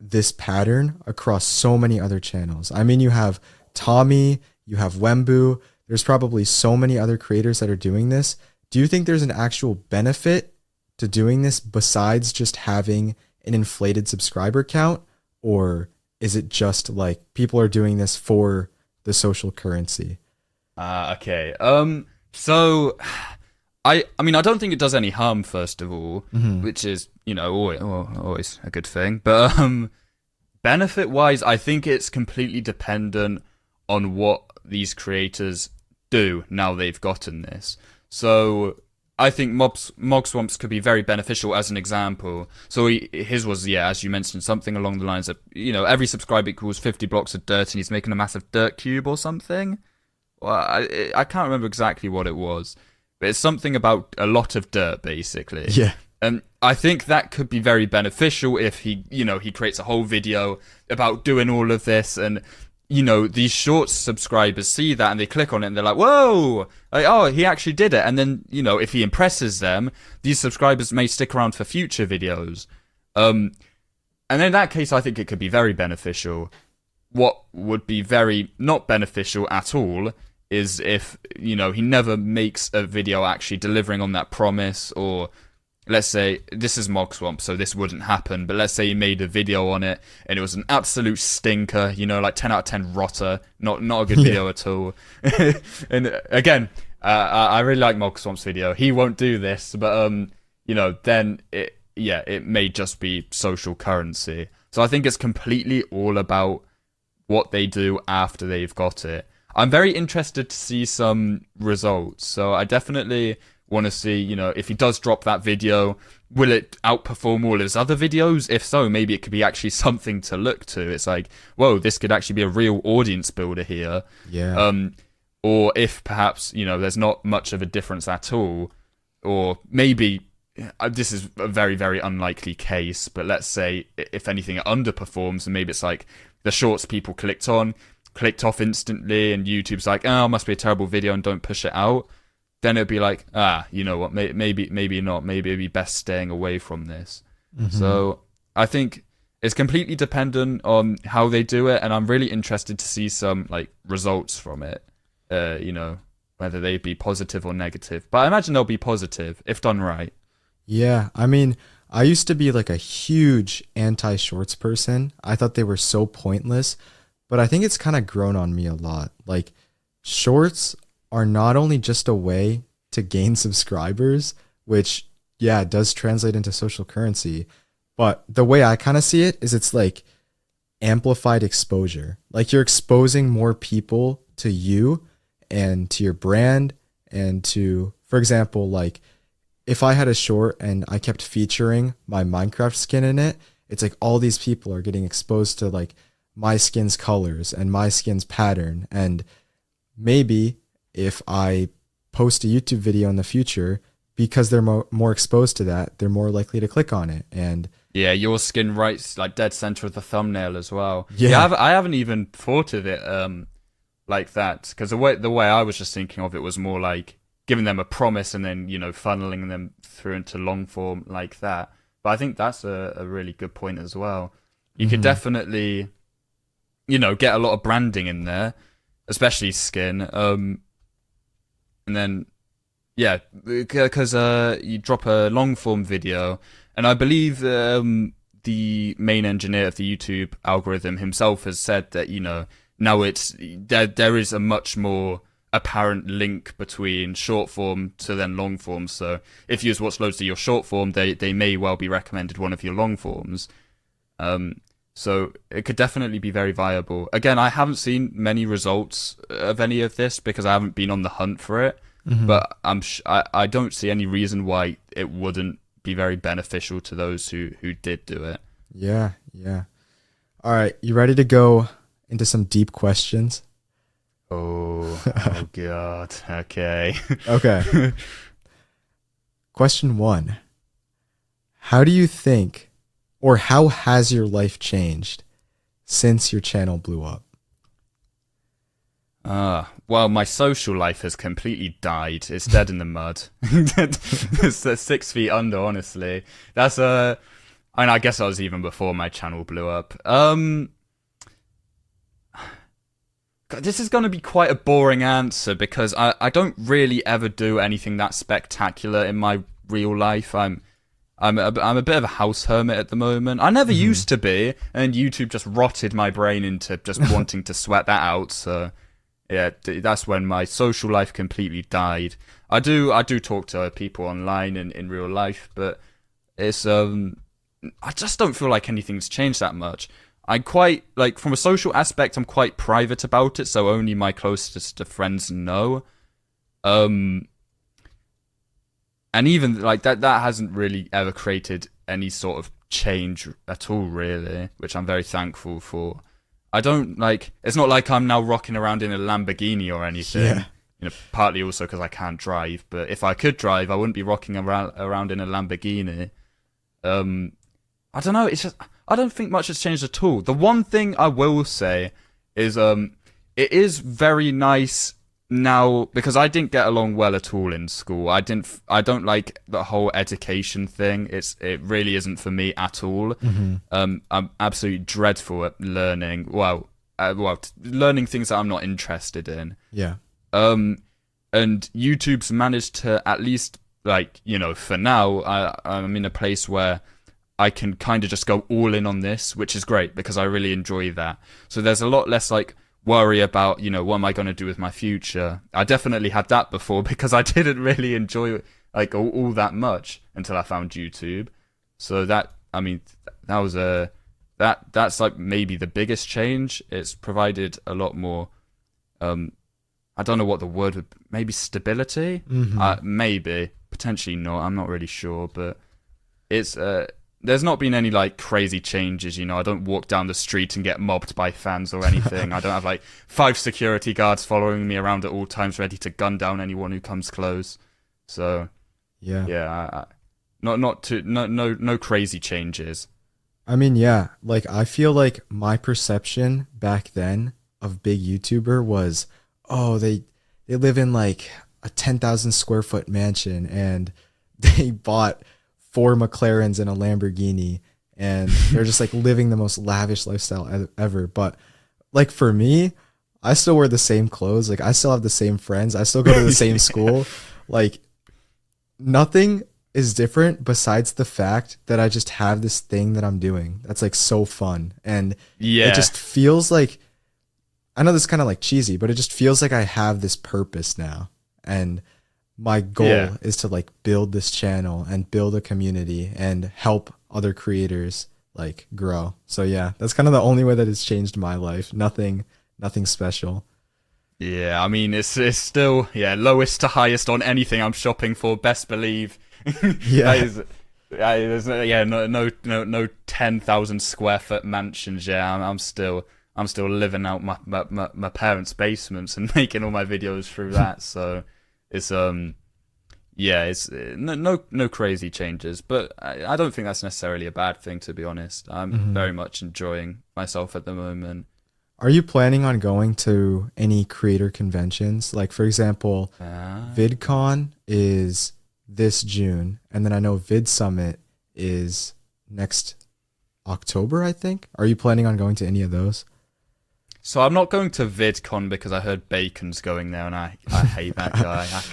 this pattern across so many other channels. I mean, you have Tommy, you have Wembu. There's probably so many other creators that are doing this. Do you think there's an actual benefit to doing this besides just having an inflated subscriber count? Or is it just like people are doing this for the social currency? Okay. So I mean, I don't think it does any harm, first of all, which is, always a good thing. But benefit-wise, I think it's completely dependent on what these creators do now they've gotten this. So I think Mogswamps could be very beneficial as an example. So his was, as you mentioned, something along the lines of, every subscriber equals 50 blocks of dirt, and he's making a massive dirt cube or something. Well, I can't remember exactly what it was, but it's something about a lot of dirt, basically. Yeah. And I think that could be very beneficial if he creates a whole video about doing all of this, and these short subscribers see that and they click on it and they're like, whoa, like, oh, he actually did it. And then, if he impresses them, these subscribers may stick around for future videos. And in that case, I think it could be very beneficial. What would be very not beneficial at all is if, he never makes a video actually delivering on that promise, or let's say, this is Mogswamp, so this wouldn't happen, but let's say he made a video on it and it was an absolute stinker, like 10 out of 10 rotter, not a good video at all. And again, I really like Mogswamp's video. He won't do this, but then it may just be social currency. So I think it's completely all about what they do after they've got it. I'm very interested to see some results. So I definitely want to see, if he does drop that video, will it outperform all his other videos? If so, maybe it could be actually something to look to. It's like, whoa, this could actually be a real audience builder here. Yeah. Or if perhaps, there's not much of a difference at all, or maybe this is a very, very unlikely case, but let's say if anything it underperforms, and maybe it's like the shorts people clicked off instantly, and YouTube's like, oh, it must be a terrible video and don't push it out. Then it'd be like, you know what, maybe not. Maybe it'd be best staying away from this. So I think it's completely dependent on how they do it, and I'm really interested to see some like results from it. Whether they be positive or negative. But I imagine they'll be positive if done right. Yeah, I mean, I used to be like a huge anti-shorts person. I thought they were so pointless, but I think it's kind of grown on me a lot. Like, shorts are not only just a way to gain subscribers, which, yeah, does translate into social currency, but the way I kind of see it is it's like amplified exposure. Like, you're exposing more people to you and to your brand, and to, for example, like, if I had a short and I kept featuring my Minecraft skin in it, it's like all these people are getting exposed to like my skin's colors and my skin's pattern. And maybe if I post a YouTube video in the future, because they're more exposed to that, they're more likely to click on it. And Yeah, your skin right, like dead center of the thumbnail as well. Yeah. I haven't even thought of it like that, because the way I was just thinking of it was more like giving them a promise and then funneling them through into long form like that. But I think that's a really good point as well. You could definitely get a lot of branding in there, especially skin. And then yeah, because you drop a long form video, and I believe the main engineer of the YouTube algorithm himself has said that now there is a much more apparent link between short form to then long form. So if you watch loads of your short form, they may well be recommended one of your long forms. So it could definitely be very viable. Again, I haven't seen many results of any of this because I haven't been on the hunt for it. But I don't see any reason why it wouldn't be very beneficial to those who did do it. Yeah. All right, you ready to go into some deep questions? Oh God. Okay. Okay. Question 1. How do you think, or how has your life changed since your channel blew up? Well, my social life has completely died. It's dead in the mud. It's 6 feet under, honestly. That's I guess I was even before my channel blew up. God, this is going to be quite a boring answer because I don't really ever do anything that spectacular in my real life. I'm a bit of a house hermit at the moment. I never used to be, and YouTube just rotted my brain into just wanting to sweat that out. So yeah, that's when my social life completely died. I do talk to people online in real life, but it's I just don't feel like anything's changed that much. I quite, like, from a social aspect, I'm quite private about it, so only my closest of friends know. And even, like, that hasn't really ever created any sort of change at all, really, which I'm very thankful for. I don't, like, it's not like I'm now rocking around in a Lamborghini or anything. Yeah. Partly also because I can't drive, but if I could drive, I wouldn't be rocking around in a Lamborghini. I don't know, it's just, I don't think much has changed at all. The one thing I will say is it is very nice now, because I didn't get along well at all in school. I don't like the whole education thing. It really isn't for me at all. I'm absolutely dreadful at learning. Learning things that I'm not interested in. Yeah. And YouTube's managed to, at least, like, for now, I'm in a place where I can kind of just go all in on this, which is great because I really enjoy that. So there's a lot less, like, worry about, what am I going to do with my future? I definitely had that before because I didn't really enjoy, like, all that much until I found YouTube. So that, I mean, that was that's like maybe the biggest change. It's provided a lot more, I don't know what the word would, maybe stability? Maybe, potentially not, I'm not really sure, but it's, there's not been any, like, crazy changes, I don't walk down the street and get mobbed by fans or anything. I don't have, like, 5 security guards following me around at all times ready to gun down anyone who comes close. So, yeah, no crazy changes. I mean, yeah, like, I feel like my perception back then of big YouTuber was, oh, they live in, like, a 10,000 square foot mansion and they bought 4 McLarens and a Lamborghini, and they're just, like, living the most lavish lifestyle ever. But, like, for me, I still wear the same clothes. Like, I still have the same friends. I still go to the same school. Like, nothing is different besides the fact that I just have this thing that I'm doing that's, like, so fun. And it just feels like, I know this is kind of, like, cheesy, but it just feels like I have this purpose now. And my goal is to, like, build this channel and build a community and help other creators, like, grow. So yeah, that's kind of the only way that it's changed my life. Nothing special. Yeah, I mean, it's still, lowest to highest on anything I'm shopping for, best believe. Yeah. There's no 10,000 square foot mansions. Yeah, I'm still living out my parents' basements and making all my videos through that. So it's yeah, it's no crazy changes, but I don't think that's necessarily a bad thing, to be honest. I'm very much enjoying myself at the moment. Are you planning on going to any creator conventions? Like, for example, VidCon is this June, and then I know Vid Summit is next October, I think. Are you planning on going to any of those? So I'm not going to VidCon because I heard Bacon's going there, and I hate that guy. I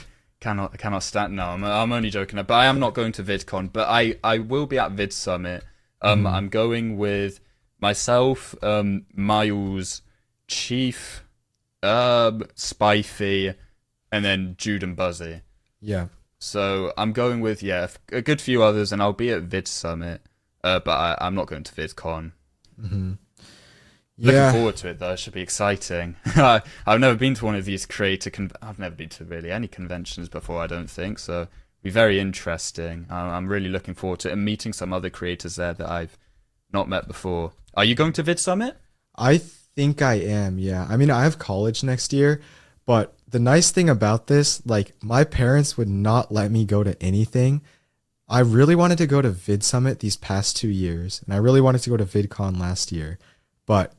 cannot stand. No, I'm only joking. But I am not going to VidCon. But I will be at Vid Summit. I'm going with myself, Miles, Chief, Spifey, and then Jude and Buzzy. Yeah. So I'm going with a good few others, and I'll be at Vid Summit. But I'm not going to VidCon. Looking forward to it though. It should be exciting. I've never been to one of these I've never been to really any conventions before, I don't think. So it'll be very interesting. I'm really looking forward to it and meeting some other creators there that I've not met before. Are you going to Vid Summit? I think I am, yeah. I mean, I have college next year, but the nice thing about this, like, my parents would not let me go to anything. I really wanted to go to Vid Summit these past 2 years, and I really wanted to go to VidCon last year. But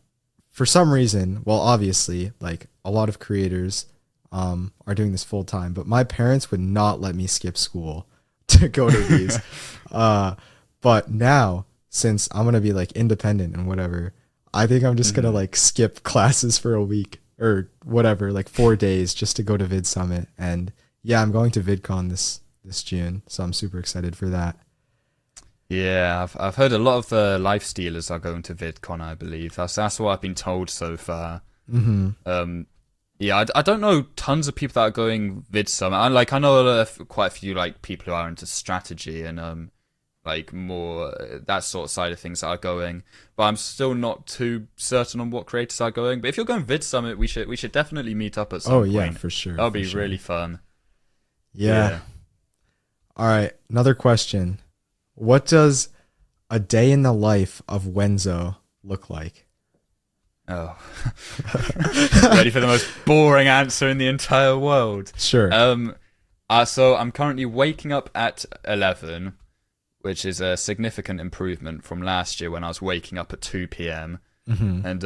for some reason, well, obviously, like, a lot of creators are doing this full time, but my parents would not let me skip school to go to these. But now, since I'm going to be, like, independent and whatever, I think I'm just going to, like, skip classes for a week or whatever, like 4 days just to go to Vid Summit. And yeah, I'm going to VidCon this June, so I'm super excited for that. Yeah, I've heard a lot of the life stealers are going to VidCon, I believe. That's what I've been told so far. Yeah, I don't know tons of people that are going Vid Summit. I know quite a few like people who are into strategy and like more that sort of side of things that are going, but I'm still not too certain on what creators are going. But if you're going Vid Summit, we should definitely meet up at some point. Oh yeah, for sure. That'll be really fun. Yeah. All right, another question. What does a day in the life of Wenzo look like? Oh. Ready for the most boring answer in the entire world. Sure. So I'm currently waking up at 11, which is a significant improvement from last year when I was waking up at 2 p.m. And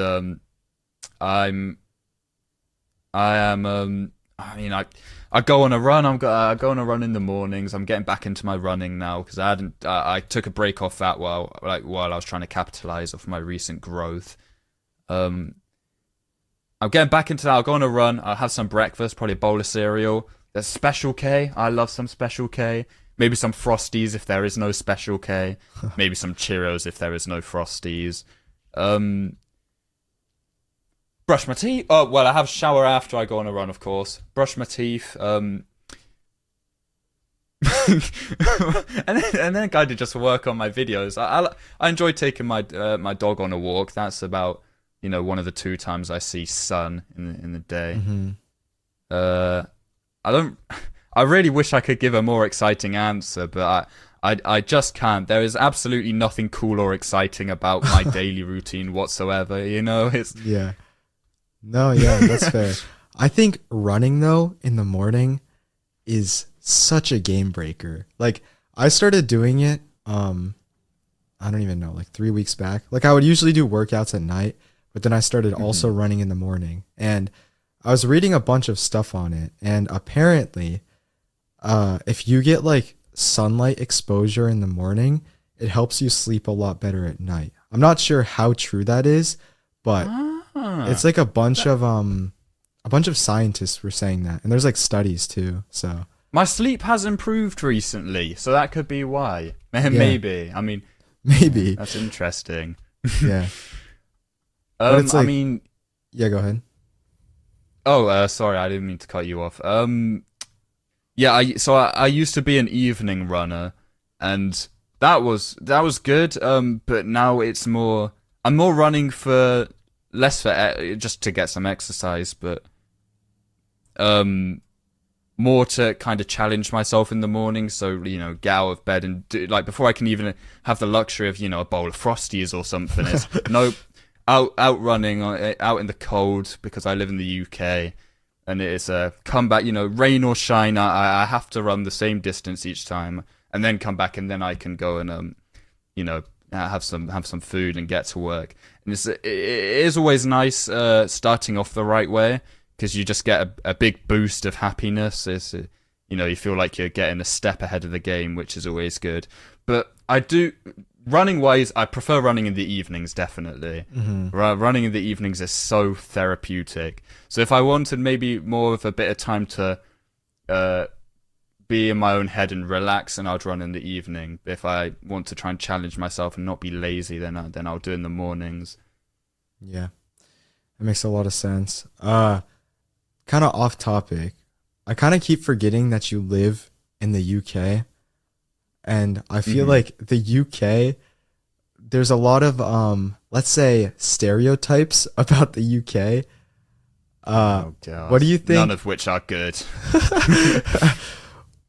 I go on a run. I go on a run in the mornings. I'm getting back into my running now because I took a break off that while I was trying to capitalize off my recent growth. I'm getting back into that. I'll go on a run. I'll have some breakfast, probably a bowl of cereal. There's Special K. I love some Special K. Maybe some Frosties if there is no Special K. Maybe some Cheerios if there is no Frosties. Brush my teeth. Oh, well, I have a shower after I go on a run, of course. Brush my teeth. And then kind of just work on my videos. I enjoy taking my dog on a walk. That's about one of the 2 times I see sun in the day. I really wish I could give a more exciting answer, but I just can't. There is absolutely nothing cool or exciting about my daily routine whatsoever. It's yeah. No, yeah, that's fair. I think running though in the morning is such a game breaker. Like, I started doing it I don't even know, like 3 weeks back. Like, I would usually do workouts at night, but then I started also running in the morning. And I was reading a bunch of stuff on it, and apparently if you get like sunlight exposure in the morning, it helps you sleep a lot better at night. I'm not sure how true that is, but it's like a bunch of scientists were saying that, and there's like studies too. So my sleep has improved recently, so that could be why. Maybe. I mean, maybe that's interesting. Yeah. But it's like, yeah, go ahead. Oh, sorry, I didn't mean to cut you off. Yeah, I used to be an evening runner, and that was good. But now I'm more running for less for just to get some exercise, but more to kind of challenge myself in the morning. So get out of bed and do, like, before I can even have the luxury of a bowl of Frosties or something. It's nope, out running out in the cold because I live in the UK. and it's a comeback. Rain or shine, I have to run the same distance each time, and then come back, and then I can go and have some food and get to work. And it is always nice starting off the right way, because you just get a big boost of happiness. You feel like you're getting a step ahead of the game, which is always good. But running wise, I prefer running in the evenings, definitely. Running in the evenings is so therapeutic. So if I wanted maybe more of a bit of time to be in my own head and relax, and I'd run in the evening. If I want to try and challenge myself and not be lazy, then I'll do it in the mornings. Yeah, that makes a lot of sense. Kind of off topic. I kind of keep forgetting that you live in the UK, and I feel like the UK, there's a lot of let's say stereotypes about the UK. Oh God. What do you think? None of which are good.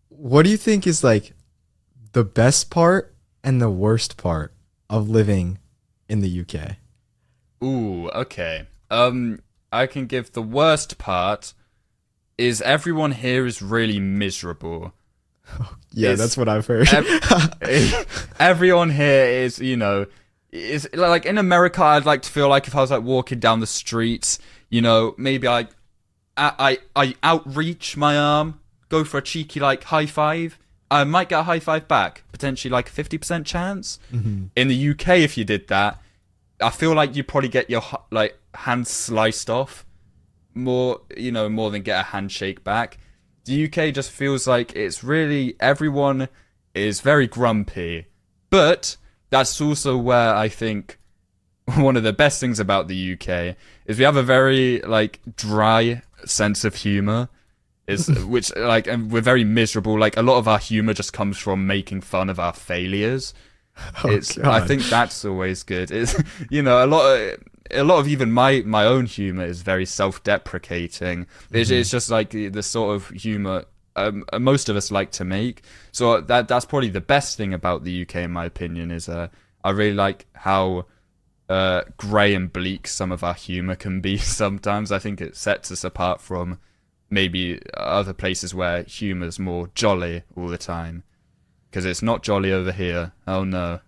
What do you think is like the best part and the worst part of living in the UK? Ooh, okay. I can give the worst part is everyone here is really miserable. Yeah, that's what I've heard. Everyone here is, is like in America. I'd like to feel like if I was like walking down the streets, maybe I outreach my arm, go for a cheeky like high five. I might get a high five back, potentially like a 50% chance. In the UK, if you did that, I feel like you probably get your like hand sliced off more than get a handshake back. The UK just feels like it's really, everyone is very grumpy. But that's also where I think one of the best things about the UK is we have a very like dry sense of humor. Which like, and we're very miserable. Like a lot of our humor just comes from making fun of our failures. I think that's always good. It's a lot of even my own humor is very self-deprecating. It's just like the sort of humor most of us like to make. So that's probably the best thing about the UK, in my opinion. Is I really like how grey and bleak some of our humor can be sometimes. I think it sets us apart from maybe other places where humor's more jolly all the time. Because it's not jolly over here. Oh no.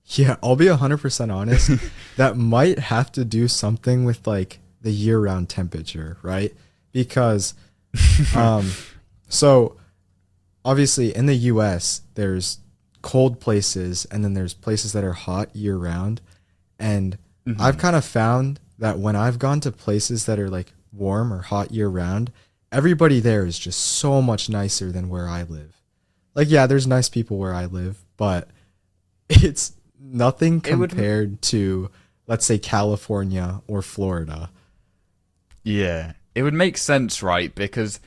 Yeah, I'll be 100% honest. That might have to do something with like the year-round temperature, right? Because, so obviously in the US, there's cold places and then there's places that are hot year-round. And I've kind of found that when I've gone to places that are like warm or hot year-round, everybody there is just so much nicer than where I live. Like, yeah, there's nice people where I live, but it's nothing compared to, let's say, California or Florida. Yeah, it would make sense, right? Because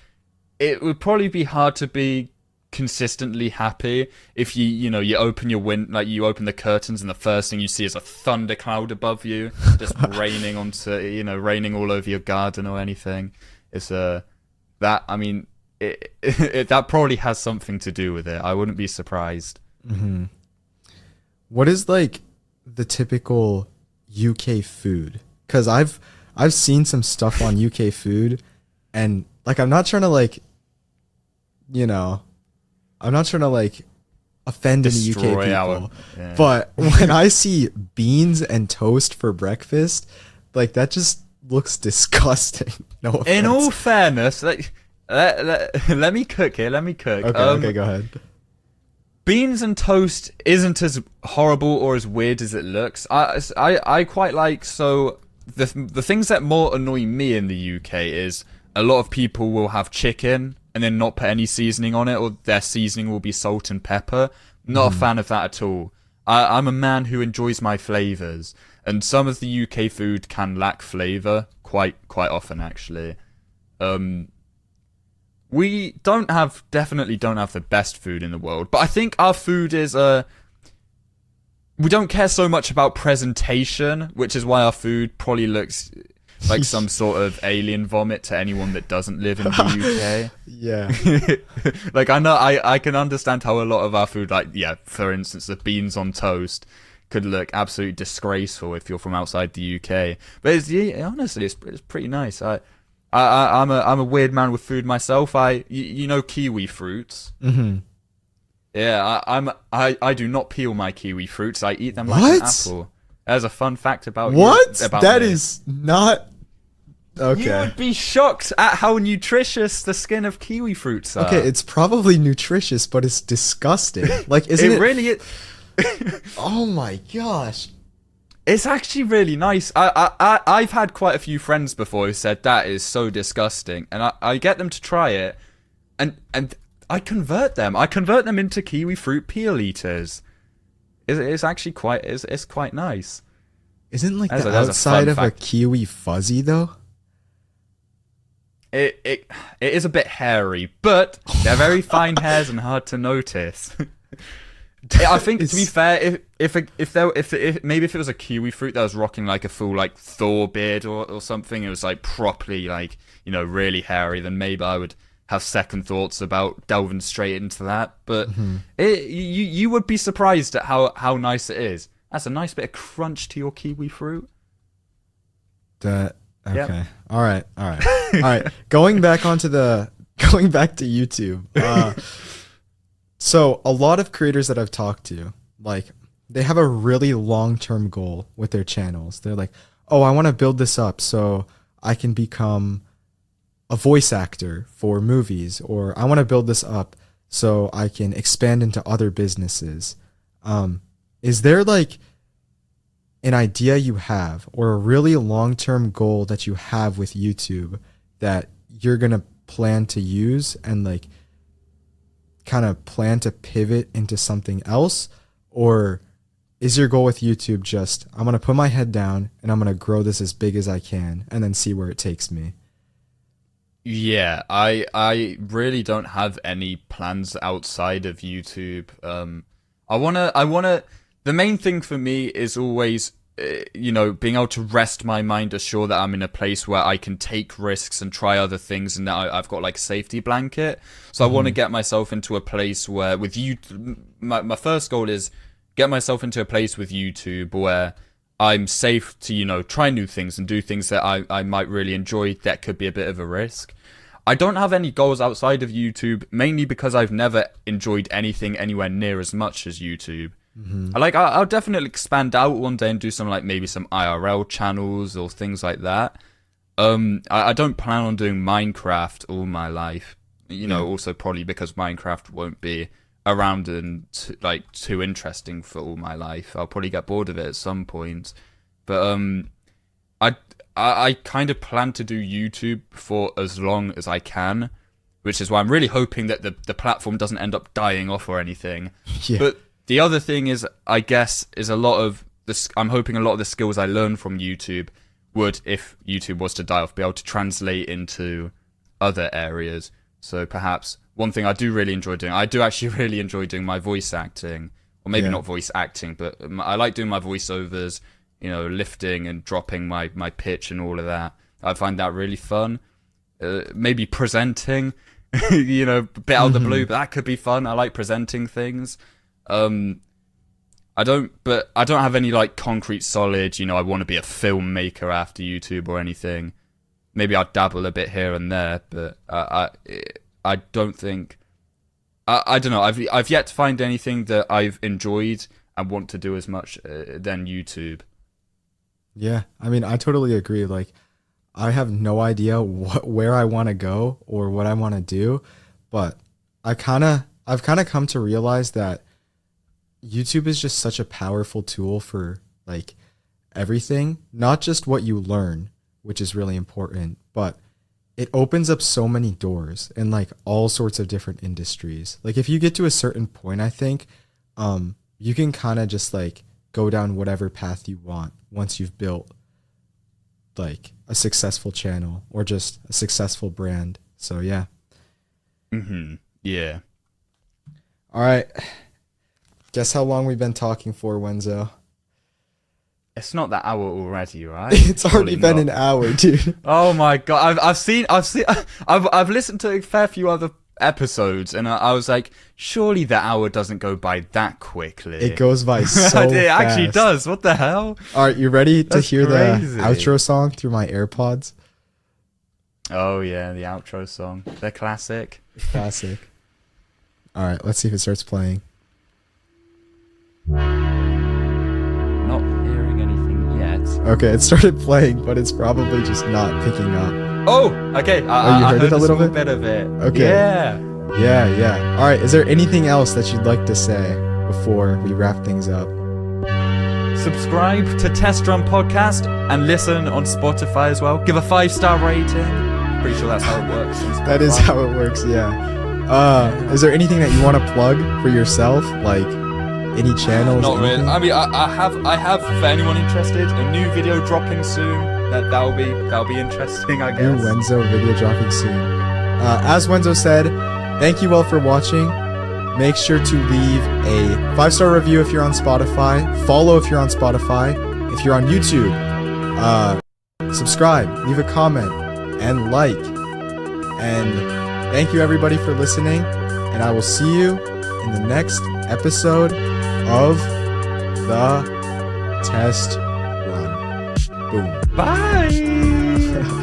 it would probably be hard to be consistently happy if you open you open the curtains and the first thing you see is a thundercloud above you, just raining raining all over your garden or anything. It's that, I mean, that probably has something to do with it. I wouldn't be surprised. What is like the typical UK food? Because I've seen some stuff on UK food, and like I'm not trying to like offend any UK people, but when I see beans and toast for breakfast, like that just looks disgusting. No offense. In all fairness, let me cook here. Let me cook. Okay, go ahead. Beans and toast isn't as horrible or as weird as it looks. I quite like, so the things that more annoy me in the UK is a lot of people will have chicken and then not put any seasoning on it, or their seasoning will be salt and pepper. Not a fan of that at all. I'm a man who enjoys my flavours, and some of the UK food can lack flavour quite often, actually. We definitely don't have the best food in the world, but I think our food is we don't care so much about presentation, which is why our food probably looks like some sort of alien vomit to anyone that doesn't live in the UK. Yeah. Like I can understand how a lot of our food, like, yeah, for instance, the beans on toast could look absolutely disgraceful if you're from outside the UK. But honestly, it's pretty nice. I'm a weird man with food myself. You know kiwi fruits. Mm-hmm. Yeah, I do not peel my kiwi fruits. I eat them like an apple. There's a fun fact about what? You, about that me. Is not okay. You would be shocked at how nutritious the skin of kiwi fruits are. Okay, it's probably nutritious, but it's disgusting. Like, isn't it? Really is. Oh my gosh. It's actually really nice. I've had quite a few friends before who said that is so disgusting, and I get them to try it, and I convert them. I convert them into kiwi fruit peel eaters. It's actually quite it's quite nice. Isn't like the outside of a kiwi fuzzy though? It is a bit hairy, but they're very fine hairs and hard to notice. I think to be fair, if maybe if it was a kiwi fruit that was rocking like a full like Thor beard or something, it was like properly like, you know, really hairy, then maybe I would have second thoughts about delving straight into that. But you would be surprised at how nice it is. That's a nice bit of crunch to your kiwi fruit. Okay. Yep. All right. Going back to YouTube. So a lot of creators that I've talked to, like, they have a really long-term goal with their channels. They're like, oh, I want to build this up so I can become a voice actor for movies, or I want to build this up so I can expand into other businesses. Is there like an idea you have or a really long-term goal that you have with YouTube that you're going to plan to use and like kind of plan to pivot into something else? Or is your goal with YouTube just, I'm going to put my head down and I'm going to grow this as big as I can and then see where it takes me? Yeah, I really don't have any plans outside of YouTube. I wanna. The main thing for me is always, you know, being able to rest my mind, assure that I'm in a place where I can take risks and try other things, and that I've got like a safety blanket. So I want to get myself into a place where, with you, my first goal is get myself into a place with YouTube where I'm safe to, you know, try new things and do things that I might really enjoy that could be a bit of a risk. I don't have any goals outside of YouTube, mainly because I've never enjoyed anything anywhere near as much as YouTube. I'll definitely expand out one day and do some like maybe some IRL channels or things like that. I don't plan on doing Minecraft all my life, you know, also probably because Minecraft won't be around and like too interesting for all my life. I'll probably get bored of it at some point. But I kind of plan to do YouTube for as long as I can, which is why I'm really hoping that the platform doesn't end up dying off or anything. Yeah. But the other thing is, I guess, is a lot of this. I'm hoping a lot of the skills I learned from YouTube would, if YouTube was to die off, be able to translate into other areas. So perhaps one thing I do really enjoy doing, I do actually really enjoy doing my voice acting, or maybe not voice acting, but I like doing my voiceovers, you know, lifting and dropping my pitch and all of that. I find that really fun. Maybe presenting, you know, a bit out of the blue, but that could be fun. I like presenting things. I don't have any like concrete solid, you know, I want to be a filmmaker after YouTube or anything. Maybe I'll dabble a bit here and there, but I don't think, I don't know. I've yet to find anything that I've enjoyed and want to do as much than YouTube. Yeah, I mean, I totally agree. Like, I have no idea where I want to go or what I want to do, but I've kind of come to realize that YouTube is just such a powerful tool for like everything, not just what you learn, which is really important, but it opens up so many doors in like all sorts of different industries. Like if you get to a certain point, I think, you can kind of just like go down whatever path you want once you've built like a successful channel or just a successful brand. So yeah. Yeah. All right. Guess how long we've been talking for, Wenzo? It's not that hour already, right? It's already been an hour, dude. Oh my god! I've listened to a fair few other episodes, and I was like, surely the hour doesn't go by that quickly. It goes by so fast. It actually does. What the hell? All right, you ready to That's hear crazy. the outro song through my AirPods? Oh yeah, the outro song, the classic. Classic. All right, let's see if it starts playing. Not hearing anything yet. Okay, it started playing, but it's probably just not picking up. Oh, okay. you I heard heard it a little small bit? of it. Okay. Yeah. Yeah. All right, is there anything else that you'd like to say before we wrap things up? Subscribe to Test Run Podcast and listen on Spotify as well. Give a 5-star rating. Pretty sure that's how it works. On That is Spotify. how it works, yeah. Is there anything that you want to plug for yourself? Like any channels? Not really. anything? I mean, I have for anyone interested, a new video dropping soon. That'll be interesting, I New guess. Wenzo video dropping soon. As Wenzo said, thank you all for watching. Make sure to leave a 5-star review if you're on Spotify. Follow if you're on Spotify. If you're on YouTube, subscribe, leave a comment, and like. And thank you everybody for listening. And I will see you in the next episode of the Test Run. Boom. Bye.